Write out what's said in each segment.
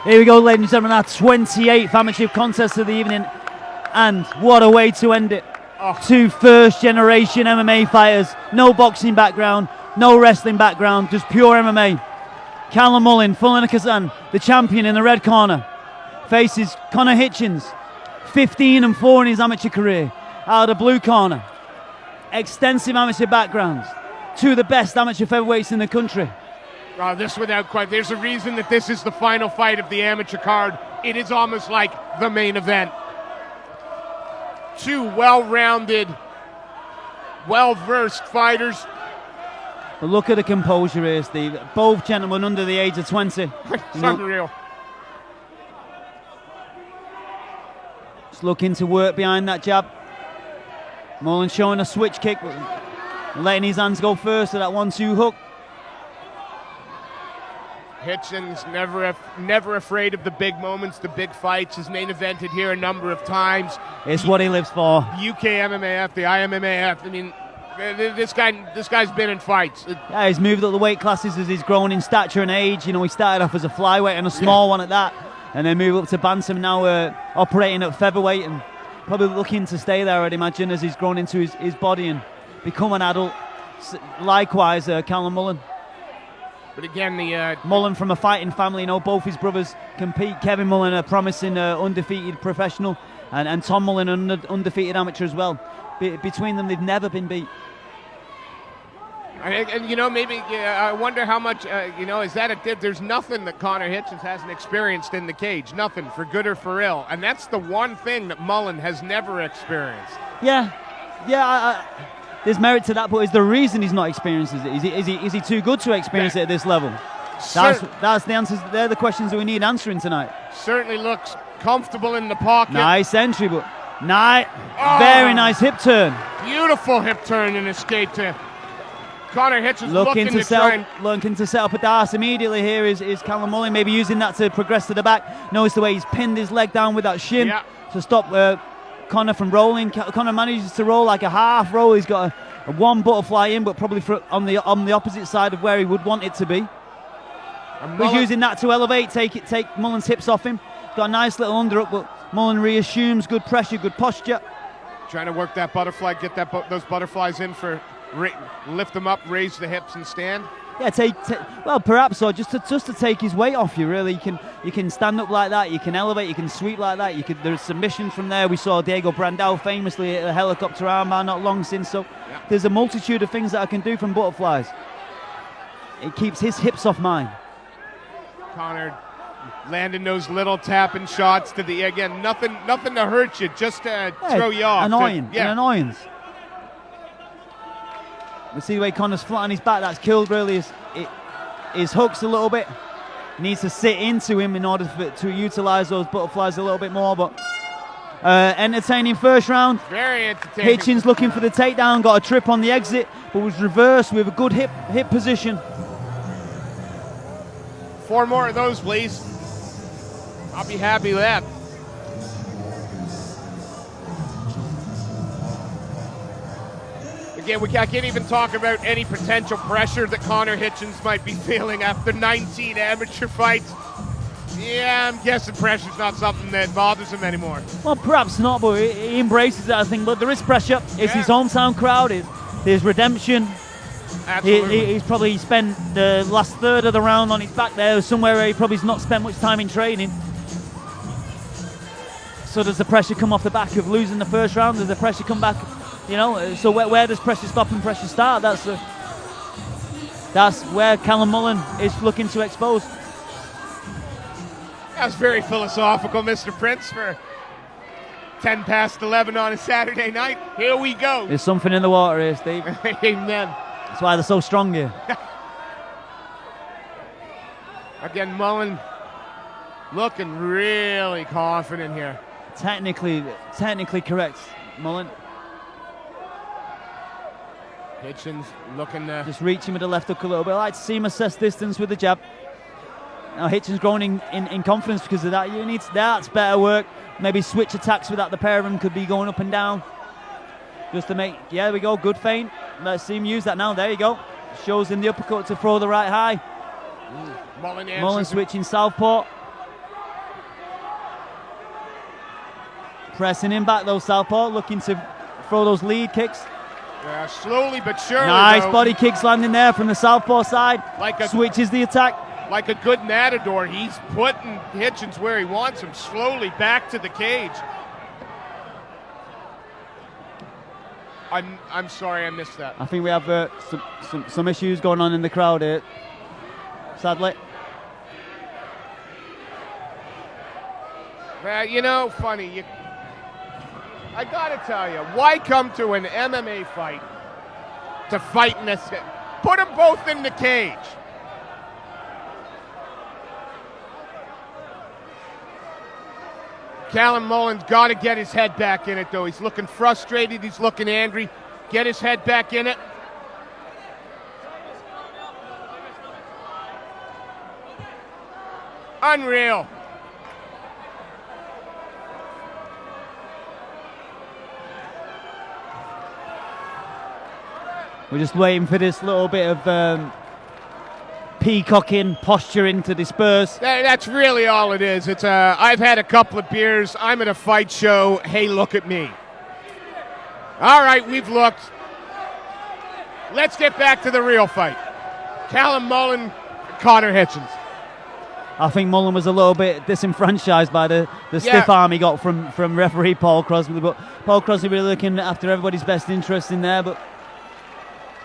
Here we go, ladies and gentlemen, our 28th amateur contest of the evening. And what a way to end it. Two first-generation MMA fighters. No boxing background, no wrestling background, just pure MMA. Callum Mullen, Fulinkazan, the champion in the red corner, faces Connor Hitchens, 15-4 in his amateur career, out of the blue corner. Extensive amateur backgrounds. Two of the best amateur featherweights in the country. This without quite. There's a reason that this is the final fight of the amateur card. It is almost like the main event. Two well-rounded, well-versed fighters. But look at the composure here, Steve. Both gentlemen under the age of 20. It's unreal. Just looking to work behind that jab. Mullen showing a switch kick, letting his hands go first to that 1-2 hook. Hitchens never afraid of the big moments, the big fights. He's main evented here a number of times. It's what he lives for. UK MMAF, the IMMAF. I mean, this guy's been in fights. Yeah, he's moved up the weight classes as he's grown in stature and age. You know, he started off as a flyweight and a small one at that, and then moved up to bantam. Now operating at featherweight and probably looking to stay there, I'd imagine, as he's grown into his body and become an adult. Likewise, Callum Mullen. But again, Mullen from a fighting family, you know, both his brothers compete. Kevin Mullen, a promising undefeated professional, and Tom Mullen, an undefeated amateur as well. Between them, they've never been beat. And you know, maybe I wonder how much, is that there's nothing that Connor Hitchens hasn't experienced in the cage. Nothing, for good or for ill. And that's the one thing that Mullen has never experienced. Yeah. There's merit to that, but is the reason he's not experiencing it? Is he too good to experience it at this level? That's the answers. They're the questions that we need answering tonight. Certainly looks comfortable in the pocket. Nice entry, but very nice hip turn. Beautiful hip turn and escape to Connor Hitchens looking to set up a dart immediately here is Callum Mullen, maybe using that to progress to the back. Notice the way he's pinned his leg down with that shin to stop Connor from rolling. Connor manages to roll like a half roll. He's got a one butterfly in, but probably on the opposite side of where he would want it to be. He's using that to elevate, take Mullen's hips off him. Got a nice little underhook, but Mullen reassumes good pressure, good posture. Trying to work that butterfly, get those butterflies in for lift them up, raise the hips and stand. Yeah, perhaps so. Just to take his weight off you. Really, you can stand up like that. You can elevate. You can sweep like that. There's submissions from there. We saw Diego Brandao famously at a helicopter armbar not long since. So there's a multitude of things that I can do from butterflies. It keeps his hips off mine. Connor landing those little tapping shots to the again. Nothing to hurt you, just to throw you off. An annoyance. We see the way Connor's flat on his back. That's killed really his hooks a little bit. He needs to sit into him in order to utilize those butterflies a little bit more. But entertaining first round. Very entertaining. Hitchens looking for the takedown. Got a trip on the exit, but was reversed with a good hip position. 4 more of those, please. I'll be happy with that. Again, I can't even talk about any potential pressure that Connor Hitchens might be feeling after 19 amateur fights. Yeah, I'm guessing pressure's not something that bothers him anymore. Well, perhaps not, but he embraces that, I think. But there is pressure. It's his hometown crowd. There's redemption. Absolutely. He's probably spent the last third of the round on his back there, somewhere where he probably's not spent much time in training. So does the pressure come off the back of losing the first round? Does the pressure come back? So where does pressure stop and pressure start? That's where Callum Mullen is looking to expose. That's very philosophical, Mr. Prince, for 10 past 11 on a Saturday night. Here we go. There's something in the water here, Steve. Amen. That's why they're so strong here. Again, Mullen looking really confident here. Technically correct, Mullen. Hitchens looking to... Just reaching with the left hook a little bit. I like to see him assess distance with the jab. Now Hitchens growing in confidence because of that. That's better work. Maybe switch attacks with that. The pair of them could be going up and down. Just to make... Yeah, there we go. Good feint. Let's see him use that now. There you go. Shows him the uppercut to throw the right high. Mullen switching southpaw. Pressing him back though, Southpaw, looking to throw those lead kicks. Yeah, slowly but surely. Nice though, body kicks landing there from the Southpaw side. Switches the attack. Like a good matador, he's putting Hitchens where he wants him, slowly back to the cage. I'm sorry I missed that. I think we have some issues going on in the crowd here, sadly. You know, funny. I gotta tell you, why come to an MMA fight to fight in this? Put them both in the cage. Callum Mullen's got to get his head back in it, though. He's looking frustrated. He's looking angry. Get his head back in it. Unreal. We're just waiting for this little bit of peacocking, posturing to disperse. That's really all it is. It's I've had a couple of beers. I'm at a fight show. Hey, look at me. All right, we've looked. Let's get back to the real fight. Callum Mullen, Connor Hitchens. I think Mullen was a little bit disenfranchised by the stiff arm he got from referee Paul Crosby. But Paul Crosby really looking after everybody's best interest in there, but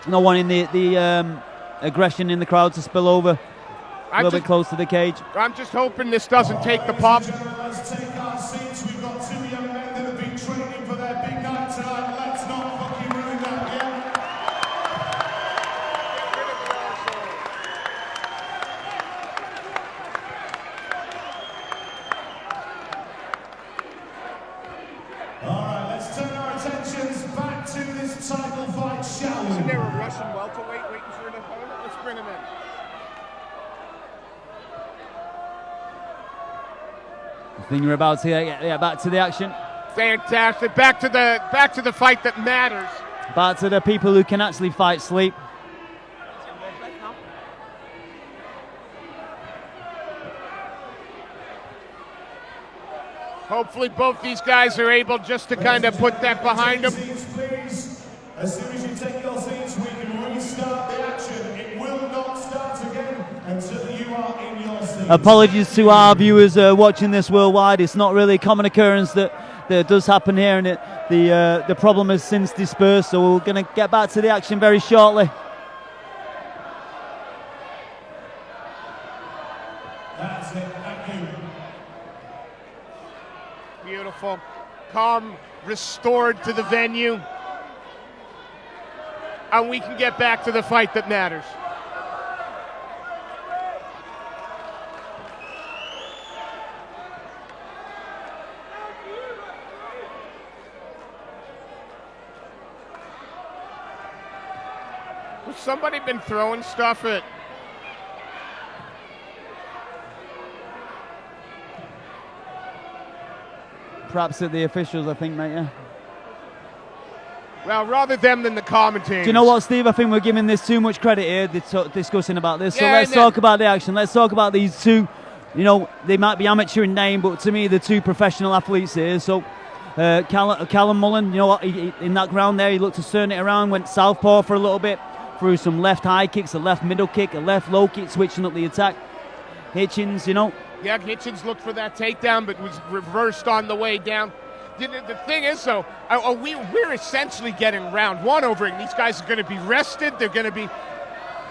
not wanting the aggression in the crowd to spill over a little bit close to the cage. I'm just hoping this doesn't take the pop. Let's take our seats. We've got two young men that have been training for their big night tonight. Let's not fucking ruin that again. Alright, let's turn our attentions back to this title fight, shall we? Isn't there a Russian welterweight waiting for an opponent? Let's bring him in. I think we're about to get back to the action. Fantastic. Back to the fight that matters. Back to the people who can actually fight sleep. Hopefully both these guys are able just to kind of put that behind them. As soon as you take your seats, we can restart the action. It will not start again until you are in your seats. Apologies to our viewers watching this worldwide. It's not really a common occurrence that does happen here, and the problem has since dispersed. So we're going to get back to the action very shortly. That's it. Thank you. Beautiful. Calm restored to the venue. And we can get back to the fight that matters. Has somebody been throwing stuff at... Perhaps at the officials, I think, mate, yeah. Well, rather them than the commentators. Do you know what, Steve? I think we're giving this too much credit here, discussing about this. So Yeah, let's talk about the action. Let's talk about these two. You know, they might be amateur in name, but to me, they're two professional athletes here. So Callum Mullen, you know what, in that ground there, he looked to turn it around, went southpaw for a little bit, threw some left high kicks, a left middle kick, a left low kick, switching up the attack. Hitchens, you know. Yeah, Hitchens looked for that takedown, but was reversed on the way down. The thing is, though, we're essentially getting round one over, and these guys are going to be rested. They're going to be...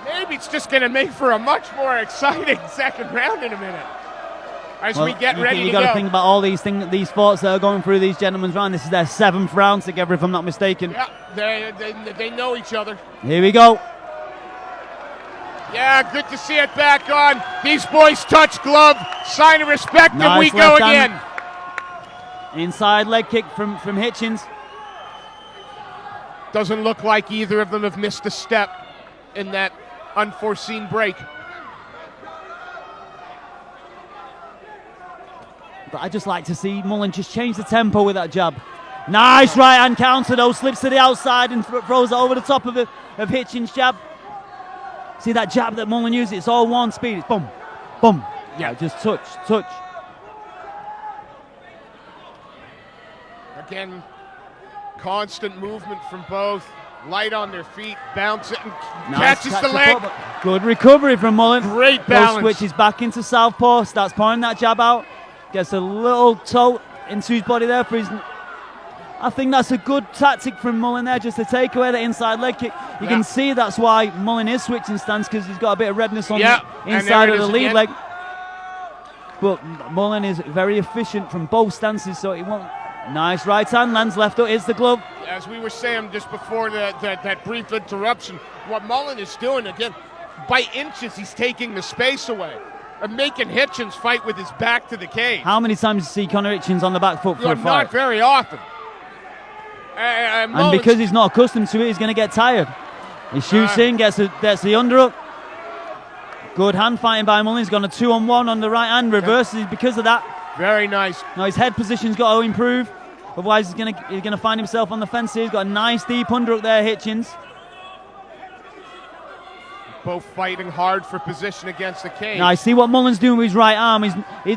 Maybe it's just going to make for a much more exciting second round in a minute. As we get ready to go. You got to think about all these things, these thoughts that are going through these gentlemen's round. This is their 7th round together, if I'm not mistaken. Yeah, they know each other. Here we go. Yeah, good to see it back on. These boys touch glove. Sign of respect, Nice, and we go again. Inside leg kick from Hitchens. Doesn't look like either of them have missed a step in that unforeseen break. But I just like to see Mullen just change the tempo with that jab. Nice right hand counter though, slips to the outside and throws it over the top of Hitchens' jab. See that jab that Mullen uses? It's all one speed. It's boom, boom. Yeah, just touch. Again, constant movement from both. Light on their feet, bounce it, and catches the leg. Good recovery from Mullen. Great balance. Switches back into southpaw, starts pouring that jab out. Gets a little toe into his body there for his... I think that's a good tactic from Mullen there, just to take away the inside leg kick. You can see that's why Mullen is switching stance, because he's got a bit of redness on the inside of the lead leg. But Mullen is very efficient from both stances, so he won't... Nice right hand, lands left hook, hits the glove. As we were saying just before that brief interruption, what Mullen is doing, again, by inches he's taking the space away and making Hitchens fight with his back to the cage. How many times do you see Connor Hitchens on the back foot for a fight? Not very often. And because he's not accustomed to it, he's going to get tired. He shoots in, gets the underhook. Good hand fighting by Mullen. He's gone a 2-on-1 on the right hand, reverses because of that. Very nice. Now his head position's got to improve. Otherwise, he's gonna find himself on the fence here. He's got a nice deep underhook there, Hitchens. Both fighting hard for position against the cage. Now I see what Mullen's doing with his right arm.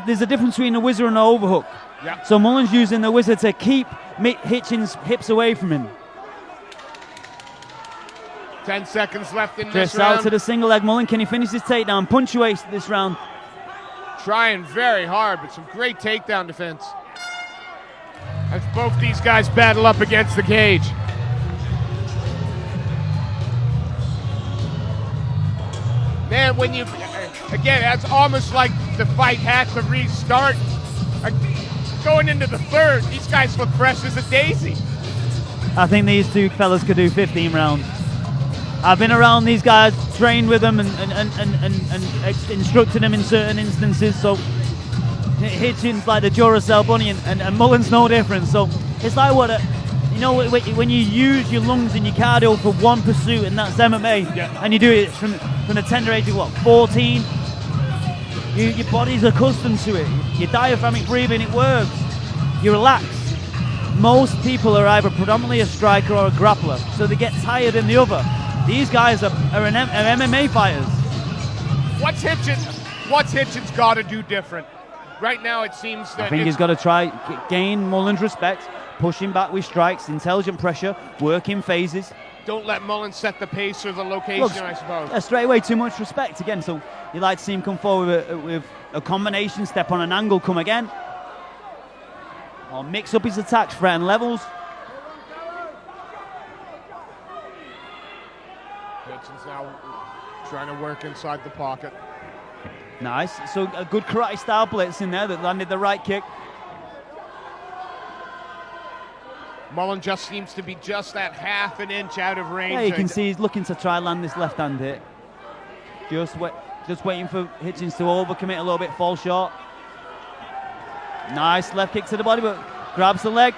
There's a difference between a whizzer and an overhook. Yeah. So Mullen's using the whizzer to keep Hitchens' hips away from him. 10 seconds left in this Drifts round. out to the single leg. Mullen, can he finish his takedown? Punctuates this round. Trying very hard, but some great takedown defense. As both these guys battle up against the cage. Man, when you, again, it's almost like the fight had to restart. Going into the third, these guys look fresh as a daisy. I think these two fellas could do 15 rounds. I've been around these guys, trained with them, and instructed them in certain instances. So Hitchens like the Duracell bunny, and Mullen's no different. So it's like when you use your lungs and your cardio for one pursuit, and that's MMA, and you do it from the tender age of 14. Your body's accustomed to it. Your diaphragmic breathing, it works. You relax. Most people are either predominantly a striker or a grappler, so they get tired in the other. These guys are MMA fighters. What's Hitchens got to do different? Right now it seems that... I think he's got to try gain Mullen's respect, push him back with strikes, intelligent pressure, work in phases. Don't let Mullen set the pace or the location, I suppose. Straight away, too much respect again. So you'd like to see him come forward with a combination, step on an angle, come again. Or mix up his attacks, threaten levels. Hitchens now trying to work inside the pocket. Nice. So a good karate style blitz in there that landed the right kick. Mullen just seems to be just that half an inch out of range. Yeah, you can see he's looking to try land this left hand hit. Just waiting for Hitchens to overcommit a little bit, fall short. Nice left kick to the body, but grabs the leg.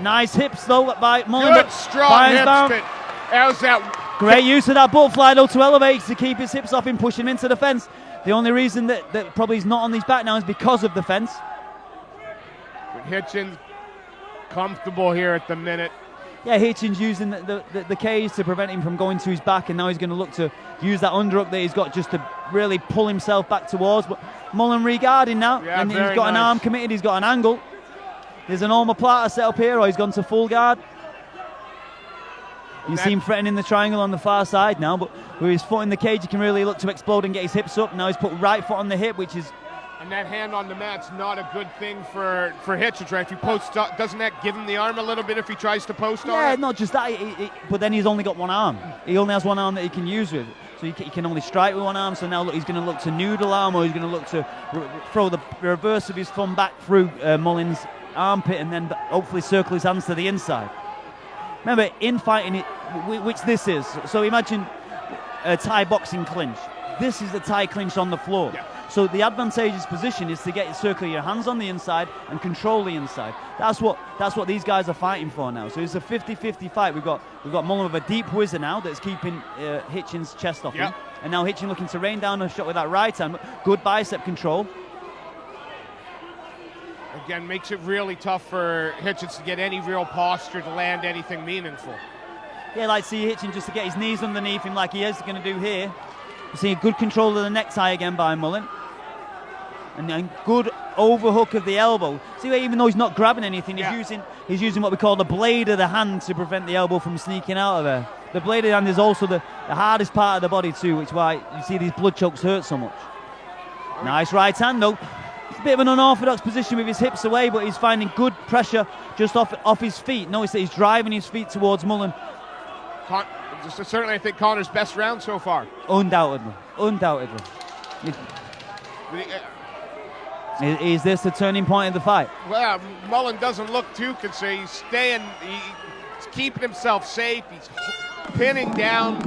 Nice hips though by Mullen. Good strong hip spin. How's that? Great use of that butterfly though to elevate, to keep his hips off him, push him into the fence. The only reason that probably he's not on his back now is because of the fence. With Hitchens comfortable here at the minute. Yeah, Hitchens using the cage to prevent him from going to his back, and now he's going to look to use that underhook that he's got just to really pull himself back towards. But Mullen regarding now, and he's got an arm committed, he's got an angle. There's an omoplata set up here, or he's gone to full guard. You see him threatening the triangle on the far side now, but with his foot in the cage, he can really look to explode and get his hips up. Now he's put right foot on the hip, which is... And that hand on the mat's not a good thing for Hitchens, right? If he posts, doesn't that give him the arm a little bit if he tries to post on it? Yeah, not just that, but then he's only got one arm. He only has one arm that he can use with. So he can only strike with one arm, so now look, he's going to look to noodle arm, or he's going to look to throw the reverse of his thumb back through Mullen's armpit, and then hopefully circle his hands to the inside. Remember, in fighting, which this is, so imagine a Thai boxing clinch. This is the Thai clinch on the floor. Yeah. So the advantageous position is to get circle your hands on the inside and control the inside. That's what these guys are fighting for now. So it's a 50-50 fight. We've got Mullen with a deep whizzer now that's keeping Hitchens' chest off him. And now Hitchens looking to rain down a shot with that right hand. Good bicep control. Again, makes it really tough for Hitchens to get any real posture to land anything meaningful. Yeah, like see Hitchens just to get his knees underneath him like he is going to do here. You see a good control of the necktie again by Mullen. and good overhook of the elbow. See, even though he's not grabbing anything, he's using what we call the blade of the hand to prevent the elbow from sneaking out of there. The blade of the hand is also the hardest part of the body too, which is why you see these blood chokes hurt so much. Nice right hand though. It's a bit of an unorthodox position with his hips away, but he's finding good pressure just off his feet. Notice that he's driving his feet towards Mullen. Certainly, I think Conor's best round so far. Undoubtedly. Is this the turning point of the fight? Well, Mullen doesn't look too concerned. He's staying, he's keeping himself safe. He's pinning down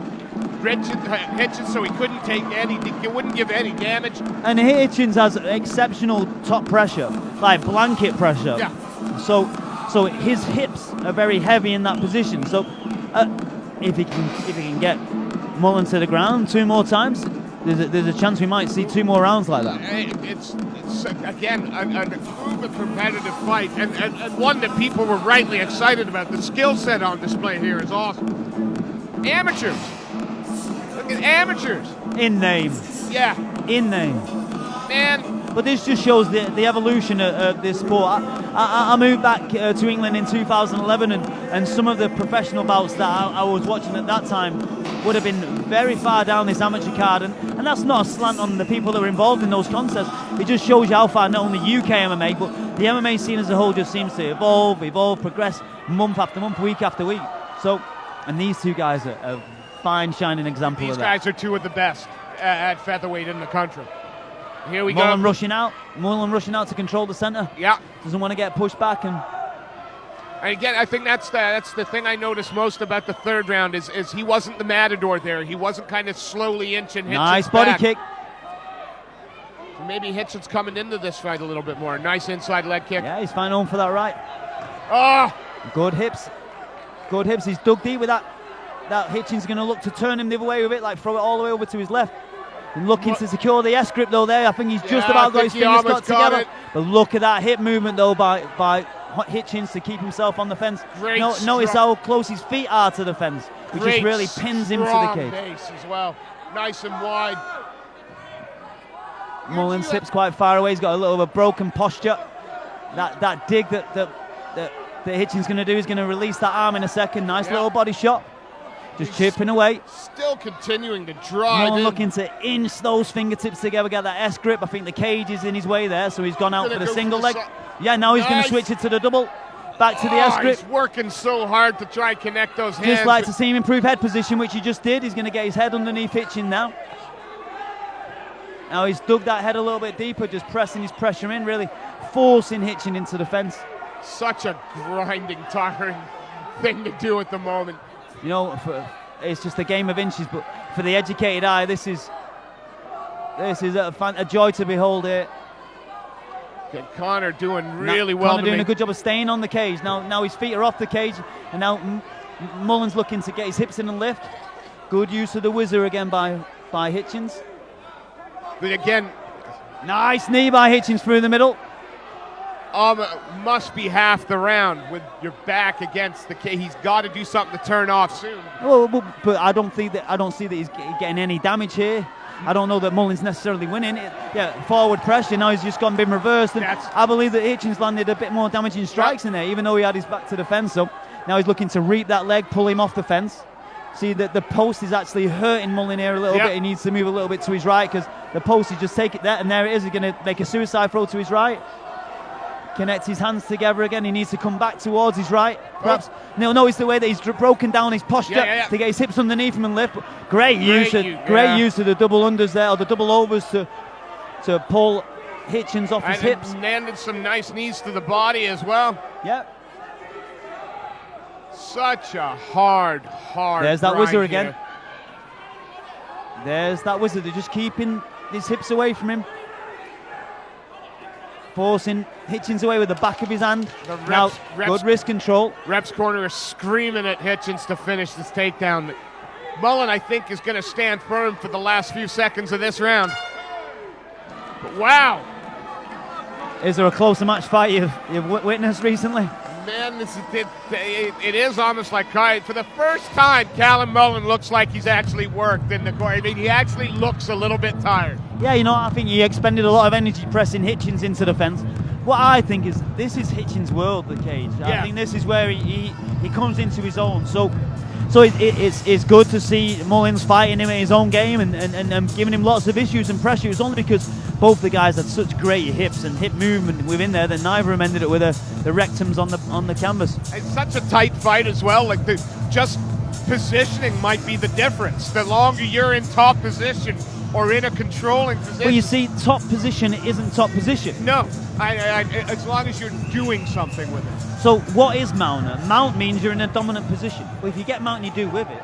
Hitchens so he couldn't take any, he wouldn't give any damage. And Hitchens has exceptional top pressure, like blanket pressure. Yeah. So his hips are very heavy in that position. So if he can get Mullen to the ground 2 more times, there's a chance we might see 2 more rounds like that. It's again a proven competitive fight, and one that people were rightly excited about. The skill set on display here is awesome. Amateurs. Look at amateurs. In name. Yeah. In name. Man. But this just shows the evolution of this sport. I moved back to England in 2011, and some of the professional bouts that I was watching at that time would have been very far down this amateur card, and that's not a slant on the people that are involved in those contests. It just shows you how far not only UK MMA, but the MMA scene as a whole just seems to evolve, progress month after month, week after week. So, and these 2 guys are a fine, shining example of that. These guys are 2 of the best at featherweight in the country. Here we Mullen go. Mullen rushing out to control the center. Yeah. Doesn't want to get pushed back. And again, I think that's the thing I noticed most about the 3rd round is he wasn't the matador there. He wasn't kind of slowly inching Hitchens nice body back. kick. So maybe Hitchens coming into this fight a little bit more. Nice inside leg kick. Yeah, he's fine home for that right. Oh! Good hips. He's dug deep with that. That Hitchens going to look to turn him the other way with it, like throw it all the way over to his left. Looking to secure the S grip though there. I think he's just about got his fingers got together. But look at that hip movement though by Hitchens to keep himself on the fence. Notice how close his feet are to the fence, which just really pins him to the cage. Base as well. Nice and wide. Mullen slips quite far away. He's got a little of a broken posture. That dig that Hitchens going to do is going to release that arm in a second. Nice little body shot. Just chipping away. Still continuing to drive. Mullen looking to inch those fingertips together, get that S grip. I think the cage is in his way there, so he's gone out for the single leg. Yeah, now he's going to switch it to the double. Back to the S grip. He's working so hard to try and connect those hands. Just like to see him improve head position, which he just did. He's going to get his head underneath Hitchens now. Now he's dug that head a little bit deeper, just pressing his pressure in, really forcing Hitchens into the fence. Such a grinding, tiring thing to do at the moment. You know, it's just a game of inches, but for the educated eye, this is a joy to behold here. Conor doing really well. Conor doing a good job of staying on the cage. Now his feet are off the cage, and now Mullen's looking to get his hips in and lift. Good use of the whizzer again by Hitchens. But again, nice knee by Hitchens through the middle. Must be half the round with your back against the cage. He's got to do something to turn off soon. Well, but I don't see that he's getting any damage here. I don't know that Mullen's necessarily winning. Forward pressure. Now he's just been reversed. And I believe that Hitchens landed a bit more damaging strikes in there, even though he had his back to the fence. So now he's looking to reap that leg, pull him off the fence. See that the post is actually hurting Mullen here a little bit. He needs to move a little bit to his right because the post is just take it there, and there it is. He's going to make a suicide throw to his right. Connect his hands together again. He needs to come back towards his right. Perhaps notice the way that he's broken down his posture to get his hips underneath him and lift. Great use of the double unders there, or the double overs to pull Hitchens off his hips. Landed some nice knees to the body as well. Yeah. Such a hard. There's that whizzer again. Here. There's that whizzer. They're just keeping his hips away from him. Forcing Hitchens away with the back of his hand. Good wrist control. Reps corner is screaming at Hitchens to finish this takedown. Mullen, I think, is going to stand firm for the last few seconds of this round. But wow. Is there a closer match fight you've witnessed recently? Man, it is almost like, for the first time, Callum Mullen looks like he's actually worked in the corner. I mean, he actually looks a little bit tired. Yeah, I think he expended a lot of energy pressing Hitchens into the fence. What I think is, this is Hitchens' world, the cage. I think this is where he comes into his own. So it's good to see Mullins fighting him in his own game and giving him lots of issues and pressure. It's only because both the guys had such great hips and hip movement within there that neither of them ended up with the rectums on the canvas. It's such a tight fight as well. Like just positioning might be the difference. The longer you're in top position or in a controlling position. Well, you see, top position isn't top position. No, as long as you're doing something with it. So what is mount? Mount means you're in a dominant position. Well, if you get mount and you do with it,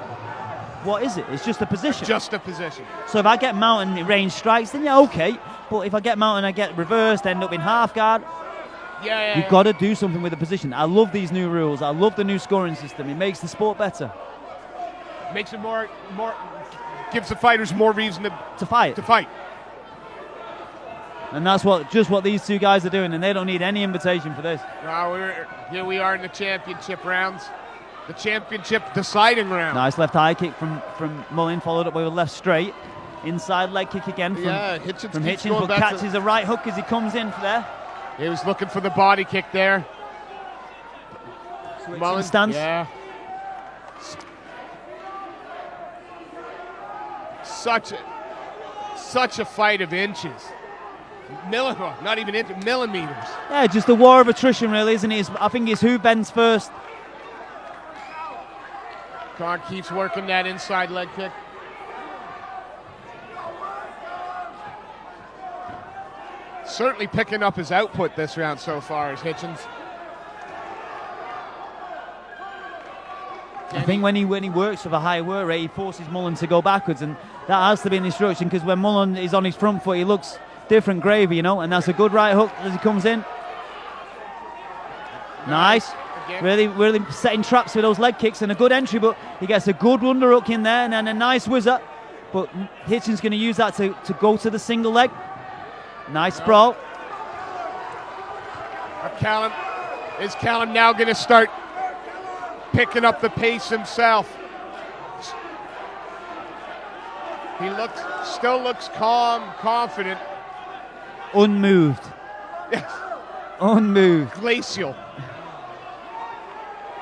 what is it? It's just a position. Just a position. So if I get mount and range strikes, then yeah, okay. But if I get mount and I get reversed, end up in half guard, you've got to do something with the position. I love these new rules. I love the new scoring system. It makes the sport better. Makes it more gives the fighters more reason to fight. And that's what these two guys are doing, and they don't need any invitation for this. Here we are in the championship rounds. The championship deciding round. Nice left high kick from Mullen, followed up with a left straight. Inside leg kick again from Hitchens, but catches a right hook as he comes in for there. He was looking for the body kick there. Mullen stance. Yeah. Such a fight of inches. Not even inches, millimeters. Yeah, just a war of attrition, really, isn't it? I think it's who bends first. Khan keeps working that inside leg kick. Certainly picking up his output this round so far as Hitchens. I think when he works with a high work rate, he forces Mullen to go backwards, and that has to be an instruction, because when Mullen is on his front foot, he looks different gravy, and that's a good right hook as he comes in. Nice. Really setting traps with those leg kicks, and a good entry, but he gets a good underhook in there and then a nice whizzer. But Hitchens going to use that to go to the single leg. Nice sprawl. Is Callum now going to start picking up the pace himself? He still looks calm, confident. Unmoved. Yes. Unmoved. Glacial.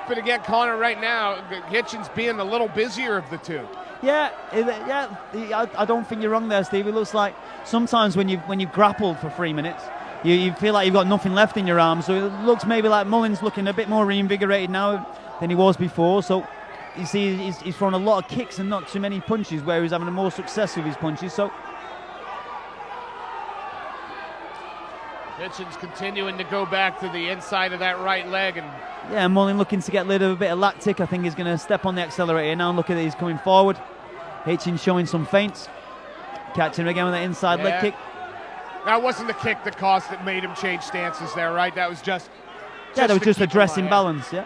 But again, Connor, right now, Hitchens being a little busier of the two. Yeah. I don't think you're wrong there, Steve. It looks like sometimes when you've grappled for 3 minutes, you feel like you've got nothing left in your arm. So it looks maybe like Mullen's looking a bit more reinvigorated now than he was before. So you see, he's thrown a lot of kicks and not too many punches, where he's having more success with his punches. So Hitchens continuing to go back to the inside of that right leg, and Mullen looking to get rid of a bit of lactic. I think he's going to step on the accelerator now and look at it. He's coming forward. Hitchens showing some feints. Catching him again with that inside leg kick. That wasn't the kick that made him change stances there, right? That was just a dressing balance. Yeah.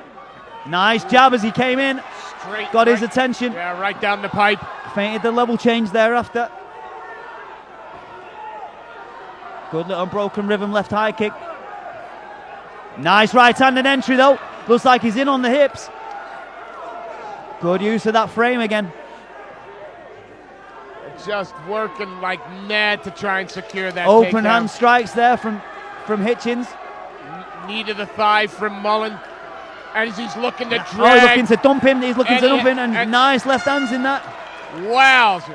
Nice jab as he came in. Got his attention. Yeah, right down the pipe. Feinted the level change thereafter. Good little broken rhythm left high kick. Nice right-handed entry though. Looks like he's in on the hips. Good use of that frame again. Just working like mad to try and secure that open hand strikes there from Hitchens. Knee to the thigh from Mullen. As he's looking to drag. Oh, he's looking to dump him. He's looking to dump him, and nice left hands in that. Wowzers.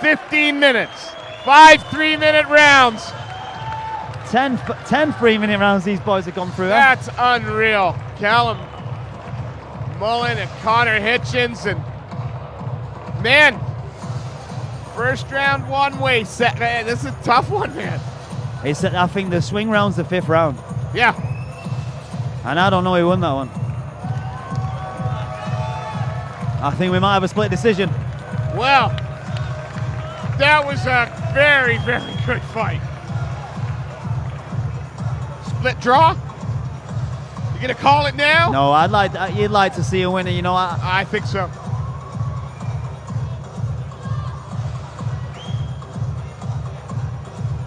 15 minutes. 5 3-minute rounds. 10 3-minute rounds these boys have gone through. That's unreal. Callum Mullen and Connor Hitchens, and man, first round one-way set. Man, this is a tough one, man. I think the swing round's the 5th round. Yeah. And I don't know who won that one. I think we might have a split decision. Well, that was a very, very good fight. Split draw? You gonna call it now? No, you'd like to see a winner, I think so.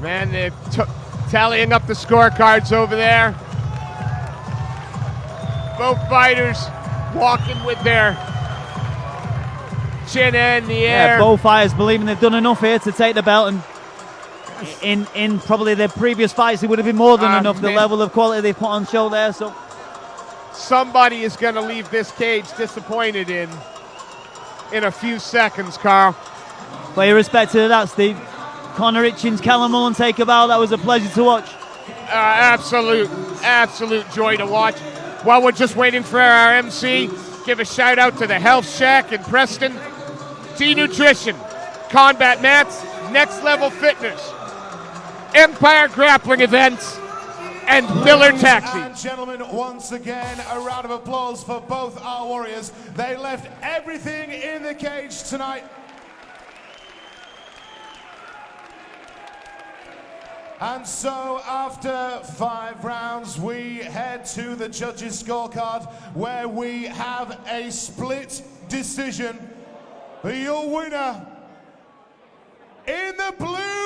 Man, they're tallying up the scorecards over there. Both fighters walking with their chin in the air. Yeah, both fighters believing they've done enough here to take the belt, and in probably their previous fights it would have been more than enough, the level of quality they've put on show there. So somebody is going to leave this cage disappointed in a few seconds, Carl. But irrespective of that, Steve, Connor Hitchens, Callum Mullen take a bow. That was a pleasure to watch. Absolute joy to watch. While we're just waiting for our MC, give a shout out to the Health Shack in Preston, T-Nutrition, Combat Mats, Next Level Fitness, Empire Grappling Events, and Miller Taxi. And gentlemen, once again, a round of applause for both our warriors. They left everything in the cage tonight. And so after 5 rounds, we head to the judges' scorecard, where we have a split decision. Your winner in the blue